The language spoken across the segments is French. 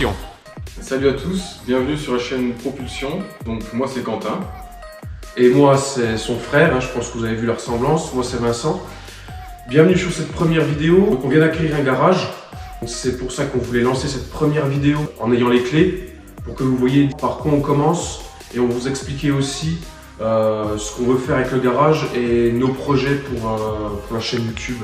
Propulsion. Salut à tous, bienvenue sur la chaîne Propulsion. Donc moi c'est Quentin. Et moi c'est son frère, je pense que vous avez vu la ressemblance, moi c'est Vincent. Bienvenue sur cette première vidéo. Donc on vient d'acquérir un garage. C'est pour ça qu'on voulait lancer cette première vidéo en ayant les clés, pour que vous voyez par quoi on commence et on vous expliquer aussi ce qu'on veut faire avec le garage et nos projets pour la chaîne YouTube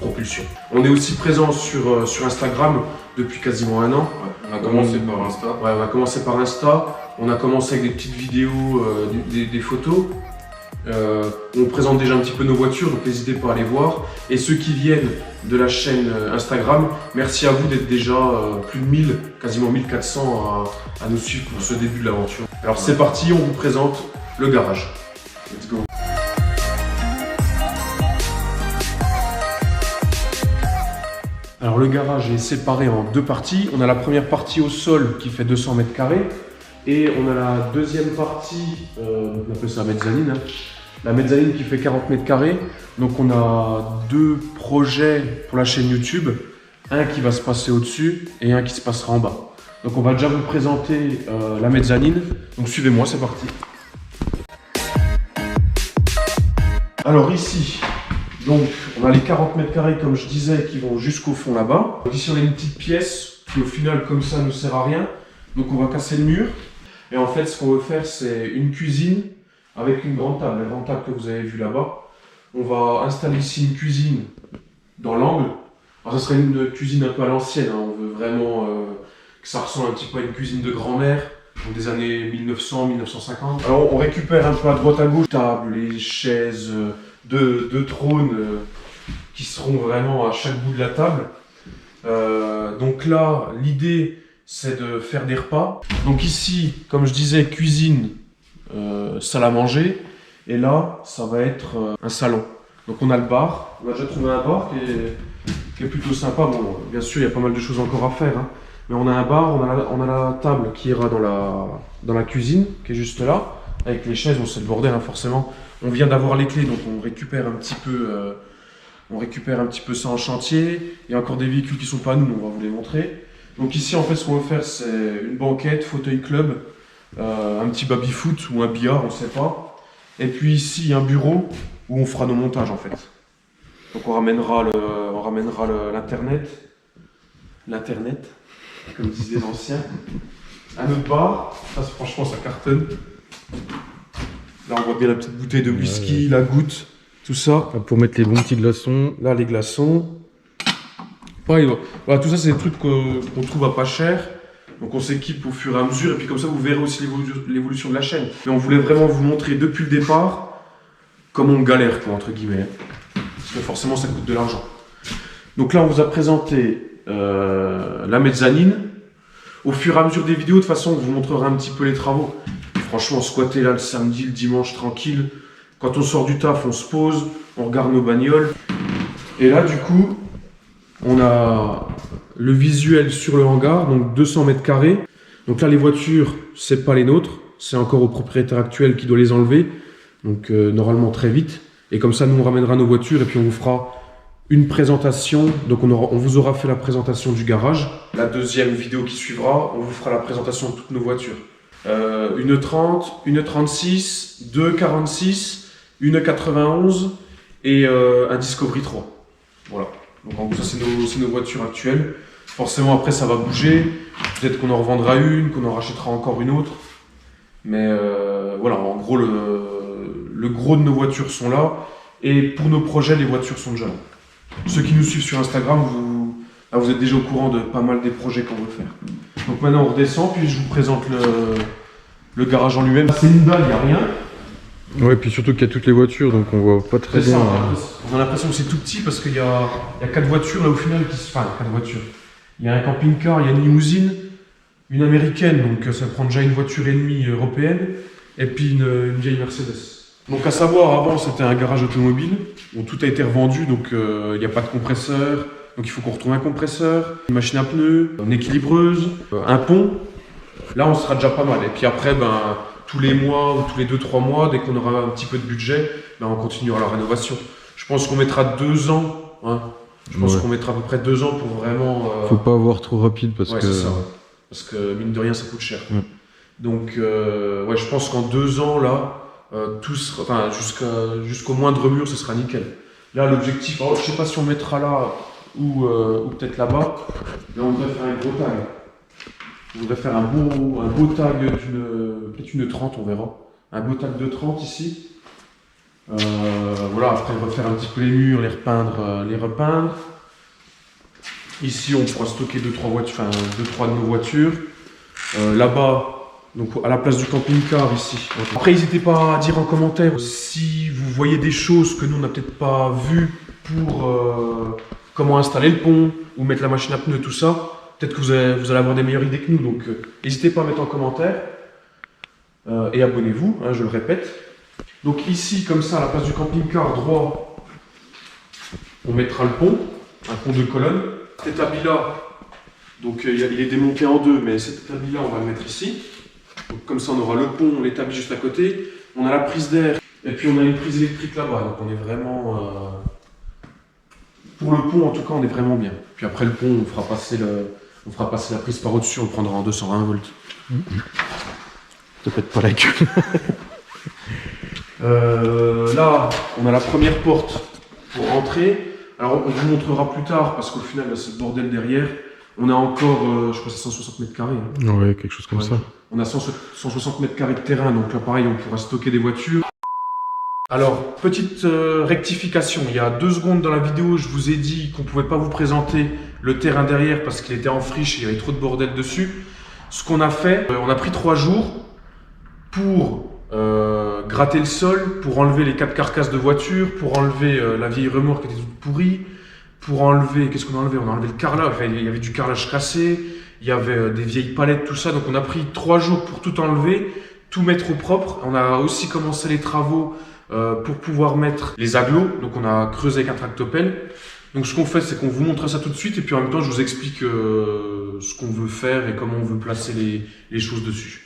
Propulsion. On est aussi présent sur Instagram depuis quasiment un an. Ouais, on a commencé par Insta. Ouais, on a commencé par Insta. On a commencé avec des petites vidéos, des photos. On présente déjà un petit peu nos voitures, donc n'hésitez pas à aller voir. Et ceux qui viennent de la chaîne Instagram, merci à vous d'être déjà plus de 1000, quasiment 1400 à nous suivre pour ce début de l'aventure. Alors c'est parti, on vous présente le garage. Let's go. Alors le garage est séparé en deux parties. On a la première partie au sol qui fait 200 mètres carrés. Et on a la deuxième partie, on appelle ça la mezzanine, la mezzanine qui fait 40 mètres carrés. Donc on a deux projets pour la chaîne YouTube, un qui va se passer au-dessus et un qui se passera en bas. Donc on va déjà vous présenter la mezzanine, donc suivez-moi, c'est parti. Alors ici, donc on a les 40 mètres carrés comme je disais qui vont jusqu'au fond là-bas. Donc ici on a une petite pièce qui au final comme ça ne sert à rien. Donc on va casser le mur. Et en fait, ce qu'on veut faire, c'est une cuisine avec une grande table. La grande table que vous avez vue là-bas. On va installer ici une cuisine dans l'angle. Alors, ça serait une cuisine un peu à l'ancienne. On veut vraiment que ça ressemble un petit peu à une cuisine de grand-mère, des années 1900, 1950. Alors, on récupère un peu à droite à gauche, table, les chaises, deux trônes qui seront vraiment à chaque bout de la table. Donc là, l'idée, c'est de faire des repas. Donc ici, comme je disais, cuisine, salle à manger. Et là, ça va être un salon. Donc on a le bar. On a déjà trouvé un bar qui est plutôt sympa. Bon, bien sûr, il y a pas mal de choses encore à faire. Mais on a un bar, on a la table qui ira dans la cuisine, qui est juste là. Avec les chaises, bon, c'est le bordel, forcément. On vient d'avoir les clés, donc on récupère un petit peu ça en chantier. Il y a encore des véhicules qui sont pas à nous, mais on va vous les montrer. Donc ici, en fait, ce qu'on veut faire, c'est une banquette, fauteuil club, un petit baby-foot ou un billard, on ne sait pas. Et puis ici, un bureau où on fera nos montages, en fait. Donc on ramènera l'internet, comme disaient les anciens, à notre bar. Ça, franchement, ça cartonne. Là, on voit bien la petite bouteille de whisky, la goutte, tout ça. Pour mettre les bons petits glaçons. Là, les glaçons. Pareil, voilà, tout ça c'est des trucs qu'on trouve à pas cher, donc on s'équipe au fur et à mesure, et puis comme ça vous verrez aussi l'évolution de la chaîne. Mais on voulait vraiment vous montrer depuis le départ comment on galère, quoi, entre guillemets, parce que forcément ça coûte de l'argent. Donc là on vous a présenté la mezzanine. Au fur et à mesure des vidéos, de toute façon on vous montrera un petit peu les travaux. Franchement, squatter là le samedi, le dimanche, tranquille. Quand on sort du taf, on se pose, on regarde nos bagnoles. Et là du coup, on a le visuel sur le hangar, donc 200 mètres carrés. Donc là, les voitures, c'est pas les nôtres, c'est encore au propriétaire actuel qui doit les enlever. Donc normalement très vite. Et comme ça, nous on ramènera nos voitures et puis on vous fera une présentation. Donc on vous aura fait la présentation du garage. La deuxième vidéo qui suivra, on vous fera la présentation de toutes nos voitures. Une 30, une 36, deux 46, une 91 et un Discovery 3. Voilà. Donc en gros ça c'est nos voitures actuelles. Forcément après ça va bouger, peut-être qu'on en revendra une, qu'on en rachètera encore une autre. Mais voilà, en gros le gros de nos voitures sont là. Et pour nos projets, les voitures sont déjà là. Ceux qui nous suivent sur Instagram, vous êtes déjà au courant de pas mal des projets qu'on veut faire. Donc maintenant on redescend, puis je vous présente le garage en lui-même. C'est une dalle, il n'y a rien. Ouais, puis surtout qu'il y a toutes les voitures, donc on voit pas très bien. On a l'impression que c'est tout petit parce qu'il y a 4 voitures là au final qui se... Enfin, 4 voitures. Il y a un camping-car, il y a une limousine, une américaine, donc ça prend déjà une voiture et demie européenne, et puis une vieille Mercedes. Donc à savoir, avant c'était un garage automobile, où tout a été revendu, donc il n'y a pas de compresseur, donc il faut qu'on retrouve un compresseur, une machine à pneus, une équilibreuse, un pont. Là on sera déjà pas mal, et puis après, tous les mois ou tous les 2-3 mois, dès qu'on aura un petit peu de budget, on continuera la rénovation. Je pense qu'on mettra 2 ans, Je pense qu'on mettra à peu près 2 ans pour vraiment... Faut pas avoir trop rapide parce que... C'est ça, Parce que mine de rien, ça coûte cher. Mm. Donc, ouais, je pense qu'en 2 ans, là, jusqu'au moindre mur, ce sera nickel. Là, l'objectif, je sais pas si on mettra là ou peut-être là-bas. Là, on devrait faire un gros tag. On devrait faire un beau tag peut-être une 30, on verra. Un beau tag de 30 ici. Voilà, après refaire un petit peu les murs, les repeindre. Ici, on pourra stocker 2-3 voitures, enfin 2-3 de nos voitures. Là-bas, donc à la place du camping-car ici. Après, n'hésitez pas à dire en commentaire si vous voyez des choses que nous on n'a peut-être pas vues pour comment installer le pont ou mettre la machine à pneus, tout ça. Peut-être que vous allez avoir des meilleures idées que nous. Donc, n'hésitez pas à mettre en commentaire et abonnez-vous, hein, je le répète. Donc ici, comme ça, à la place du camping-car droit, on mettra le pont, un pont de colonne. Cet établi-là, donc il est démonté en 2, mais cet établi-là, on va le mettre ici. Donc, comme ça, on aura le pont, l'établi juste à côté. On a la prise d'air, et puis on a une prise électrique là-bas. Donc on est vraiment... Pour le pont, en tout cas, on est vraiment bien. Puis après le pont, on fera passer la prise par au-dessus, on le prendra en 220 volts. Te pète pas la gueule. Là, on a la première porte pour rentrer. Alors, on vous montrera plus tard, parce qu'au final, là, c'est le bordel derrière. On a encore, je crois que c'est 160 mètres carrés. Hein. Ouais, quelque chose comme ça. On a 160 mètres carrés de terrain, donc là, pareil, on pourra stocker des voitures. Alors, petite rectification. Il y a 2 secondes dans la vidéo, je vous ai dit qu'on ne pouvait pas vous présenter le terrain derrière parce qu'il était en friche et il y avait trop de bordel dessus. Ce qu'on a fait, on a pris 3 jours pour gratter le sol, pour enlever les 4 carcasses de voitures, pour enlever la vieille remorque qui était toute pourrie, pour enlever, qu'est-ce qu'on a enlevé? On a enlevé le carrelage, enfin, il y avait du carrelage cassé, il y avait des vieilles palettes, tout ça. Donc on a pris 3 jours pour tout enlever, tout mettre au propre. On a aussi commencé les travaux pour pouvoir mettre les agglos. Donc on a creusé avec un tractopelle. Donc ce qu'on fait, c'est qu'on vous montre ça tout de suite et puis en même temps je vous explique ce qu'on veut faire et comment on veut placer les choses dessus.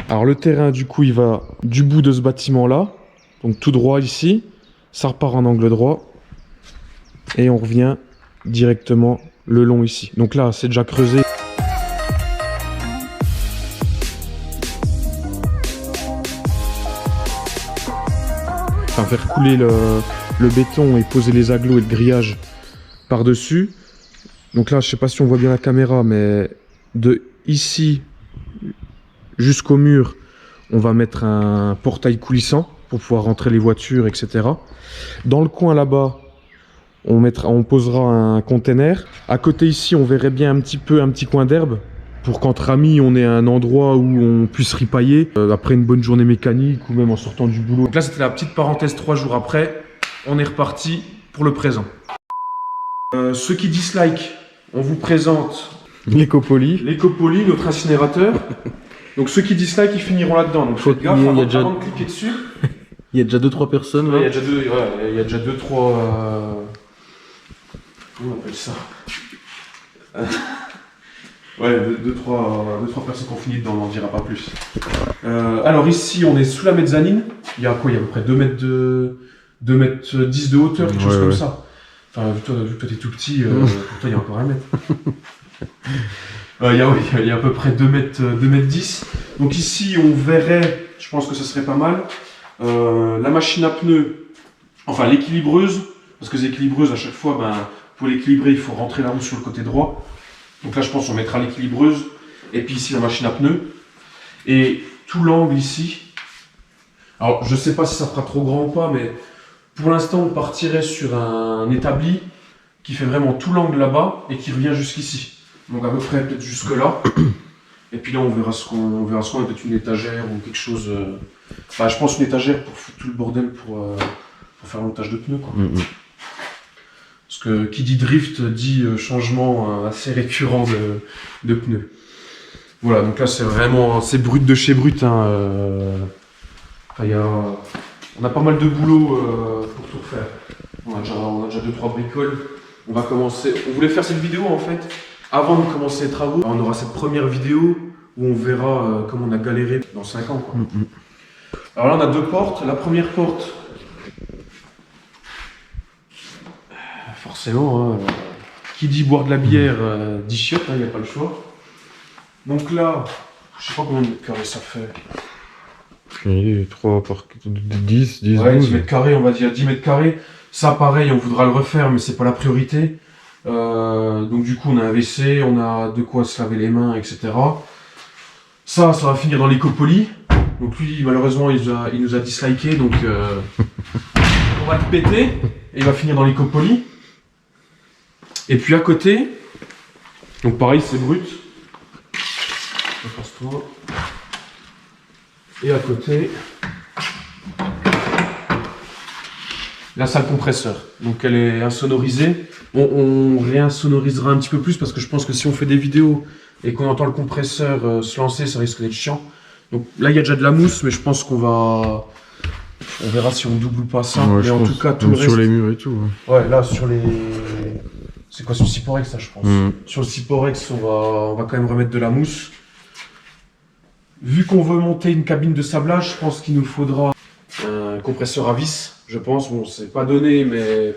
Alors le terrain du coup il va du bout de ce bâtiment là, donc tout droit ici, ça repart en angle droit et on revient directement le long ici. Donc là c'est déjà creusé. Enfin faire couler le béton et poser les agglos et le grillage par dessus. Donc là je sais pas si on voit bien la caméra, mais de ici jusqu'au mur, on va mettre un portail coulissant pour pouvoir rentrer les voitures, etc. Dans le coin là-bas, on posera un container. À côté ici, on verrait bien un petit coin d'herbe pour qu'entre amis, on ait un endroit où on puisse ripailler après une bonne journée mécanique ou même en sortant du boulot. Donc là, c'était la petite parenthèse 3 jours après. On est reparti pour le présent. Ceux qui dislike, on vous présente L'écopoly. l'écopoly, notre incinérateur. Donc ceux qui dislike, ils finiront là-dedans. Donc faites gaffe avant de cliquer dessus. Il y a déjà 2-3 personnes. Ouais, là. il y a déjà 2-3... Comment on appelle ça? Ouais, 2-3 personnes qui ont fini dedans, on n'en dira pas plus. Alors ici, on est sous la mezzanine. Il y a quoi? Il y a à peu près 2 mètres 10 de hauteur, quelque chose comme ça. Enfin, vu que toi t'es tout petit, pour toi il y a encore 1 mètre. Il y a à peu près 2 mètres 10. Donc ici, on verrait, je pense que ce serait pas mal, la machine à pneus, enfin l'équilibreuse, parce que les équilibreuses, à chaque fois, pour l'équilibrer, il faut rentrer la roue sur le côté droit. Donc là, je pense qu'on mettra l'équilibreuse, et puis ici, la machine à pneus. Et tout l'angle ici, alors je sais pas si ça fera trop grand ou pas, mais pour l'instant, on partirait sur un établi qui fait vraiment tout l'angle là-bas, et qui revient jusqu'ici. Donc à peu près peut-être jusque là. Et puis là on verra ce qu'on peut-être une étagère ou quelque chose. Je pense une étagère pour foutre tout le bordel pour faire le montage de pneus quoi. Parce que qui dit drift dit changement assez récurrent de pneus. Voilà, donc là c'est vraiment brut de chez brut. Hein, on a pas mal de boulot pour tout refaire. On a déjà 2-3 bricoles. On va commencer. On voulait faire cette vidéo en fait. Avant de commencer les travaux, on aura cette première vidéo où on verra comment on a galéré dans 5 ans. Quoi. Alors là, on a 2 portes. La première porte, forcément, hein, qui dit boire de la bière dit chiotte, il n'y a pas le choix. Donc là, je sais pas combien de mètres carrés ça fait. 3 par 10, 10, Ouais, 12. 10 mètres carrés, on va dire 10 mètres carrés. Ça, pareil, on voudra le refaire, mais c'est pas la priorité. Donc du coup, on a un WC, on a de quoi se laver les mains, etc. Ça va finir dans l'écopolie. Donc lui, malheureusement, il nous a disliké, donc on va le péter et il va finir dans l'écopolie. Et puis à côté, donc pareil, c'est brut. Passe-toi. Et à côté, la salle compresseur. Donc elle est insonorisée. On réinsonorisera un petit peu plus parce que je pense que si on fait des vidéos et qu'on entend le compresseur se lancer, ça risque d'être chiant. Donc là, il y a déjà de la mousse, mais je pense qu'on va... On verra si on double ou pas ça. Ouais, mais en tout cas, tout le reste... sur les murs et tout. Ouais, là, sur les... C'est quoi, sur le Cyporex, ça, je pense. Sur le Cyporex, on va quand même remettre de la mousse. Vu qu'on veut monter une cabine de sablage, je pense qu'il nous faudra un compresseur à vis, je pense. Bon, c'est pas donné, mais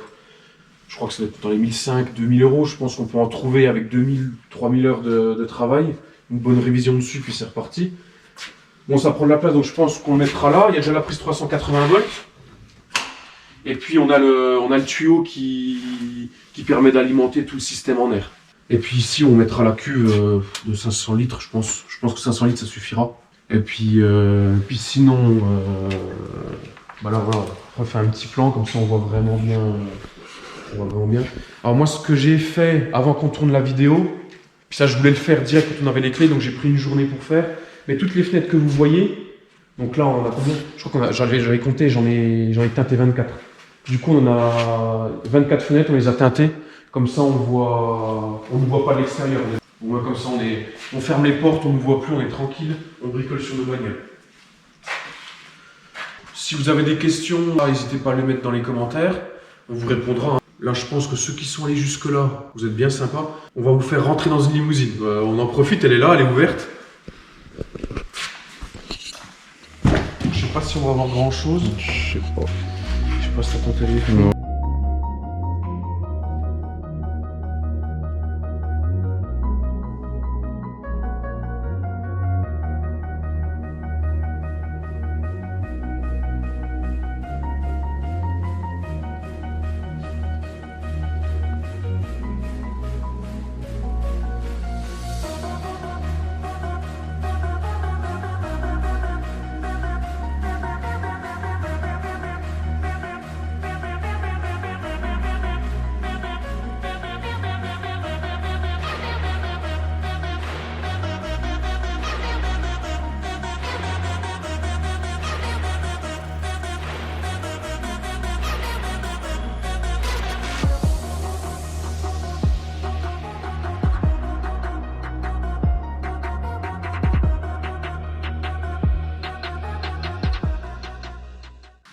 je crois que c'est dans les 1500, 2000 euros. Je pense qu'on peut en trouver avec 2000, 3000 heures de travail. Une bonne révision dessus, puis c'est reparti. Bon, ça prend de la place, donc je pense qu'on le mettra là. Il y a déjà la prise 380 volts. Et puis on a le tuyau qui permet d'alimenter tout le système en air. Et puis ici, on mettra la cuve de 500 litres, je pense. Je pense que 500 litres, ça suffira. Et puis sinon, bah là, voilà, on refait un petit plan, comme ça on voit vraiment bien. Alors moi, ce que j'ai fait avant qu'on tourne la vidéo, puis ça, je voulais le faire direct quand on avait les clés, donc j'ai pris une journée pour faire. Mais toutes les fenêtres que vous voyez, donc là, on a combien? Je crois j'avais compté, j'en ai teinté 24. Du coup, on a 24 fenêtres, on les a teintées. Comme ça, on ne voit pas de l'extérieur. Comme ça, on ferme les portes, on ne voit plus, on est tranquille, on bricole sur nos bagnoles. Si vous avez des questions, n'hésitez pas à les mettre dans les commentaires, on vous répondra. Là, je pense que ceux qui sont allés jusque-là, vous êtes bien sympas. On va vous faire rentrer dans une limousine. On en profite, elle est là, elle est ouverte. Je sais pas si on va avoir grand-chose. Je sais pas. Je sais pas si t'as ton téléphone. Non.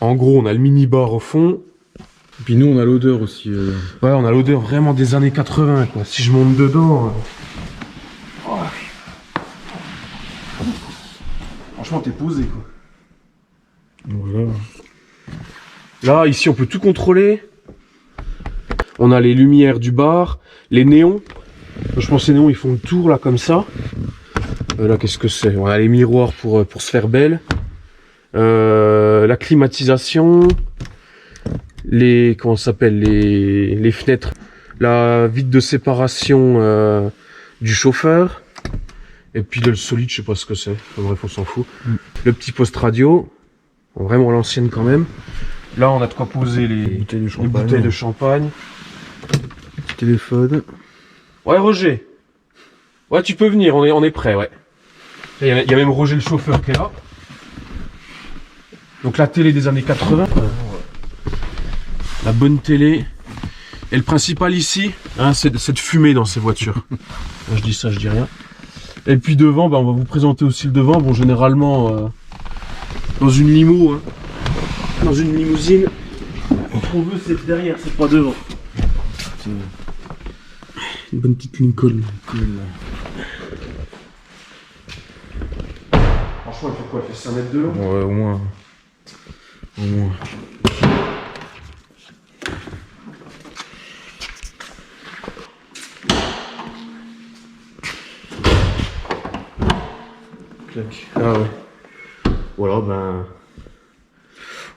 En gros, on a le mini-bar au fond. Et puis nous, on a l'odeur aussi. Ouais, on a l'odeur vraiment des années 80, quoi. Si je monte dedans... Oh. Franchement, t'es posé, quoi. Voilà. Là, ici, on peut tout contrôler. On a les lumières du bar, les néons. Je pense que les néons, ils font le tour, là, comme ça. Là, qu'est-ce que c'est? On a les miroirs pour se faire belle. La climatisation. Comment ça s'appelle, les fenêtres. La vitre de séparation du chauffeur. Et puis le solide, je sais pas ce que c'est. Bref, on s'en fout. Le petit poste radio. Vraiment à l'ancienne quand même. Là, on a de quoi poser les bouteilles de champagne. Petit téléphone. Ouais, Roger. Ouais, tu peux venir, on est prêt, ouais. Il y a même Roger le chauffeur qui est là. Donc la télé des années 80. La bonne télé. Et le principal ici, hein, c'est de fumer dans ces voitures. Je dis ça, je dis rien. Et puis devant, bah, on va vous présenter aussi le devant. Bon, généralement, dans une limo, hein, dans une limousine, ce qu'on veut, c'est derrière, c'est pas devant. Une bonne petite Lincoln. Franchement, elle fait quoi? Elle fait 5 mètres de long? Ouais, au moins. Au moins. tac. Ah ouais. Voilà, ben.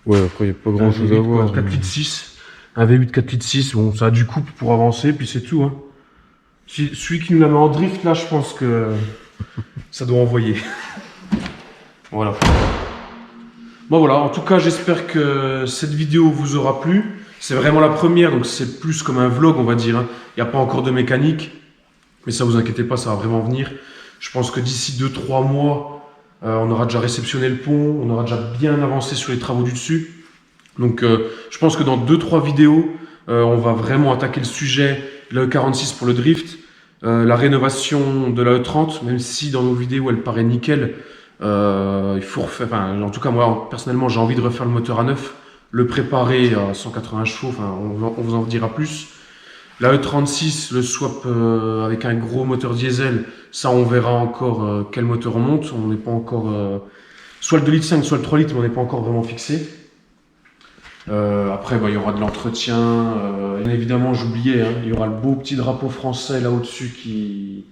Ouais, après, il n'y a pas grand chose à voir. 4 litres 6. Un V8 4 litres 6. Bon, ça a du couple pour avancer, puis c'est tout. Hein. Celui qui nous la met en drift, là, je pense que ça doit envoyer. Voilà. Bon, voilà. En tout cas, j'espère que cette vidéo vous aura plu. C'est vraiment la première, donc c'est plus comme un vlog, on va dire. Hein. Il n'y a pas encore de mécanique. Mais ça, vous inquiétez pas, ça va vraiment venir. Je pense que d'ici 2-3 mois, on aura déjà réceptionné le pont, on aura déjà bien avancé sur les travaux du dessus. Donc je pense que dans 2-3 vidéos, on va vraiment attaquer le sujet, le E46 pour le drift, la rénovation de la E30, même si dans nos vidéos elle paraît nickel, il faut refaire, enfin, en tout cas moi personnellement j'ai envie de refaire le moteur à neuf, le préparer à 180 chevaux, enfin, on vous en dira plus. La E36, le swap avec un gros moteur diesel, ça on verra encore quel moteur on monte. On n'est pas encore... soit le 2,5 litres, soit le 3 litres, mais on n'est pas encore vraiment fixé. Après, bah, il y aura de l'entretien. Bien évidemment, j'oubliais, hein, il y aura le beau petit drapeau français là au-dessus qui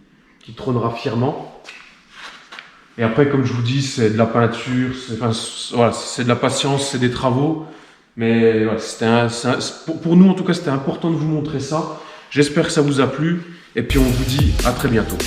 trônera fièrement. Et après, comme je vous dis, c'est de la peinture, voilà, c'est de la patience, c'est des travaux. Mais voilà, pour nous, en tout cas, c'était important de vous montrer ça. J'espère que ça vous a plu. Et puis, on vous dit à très bientôt.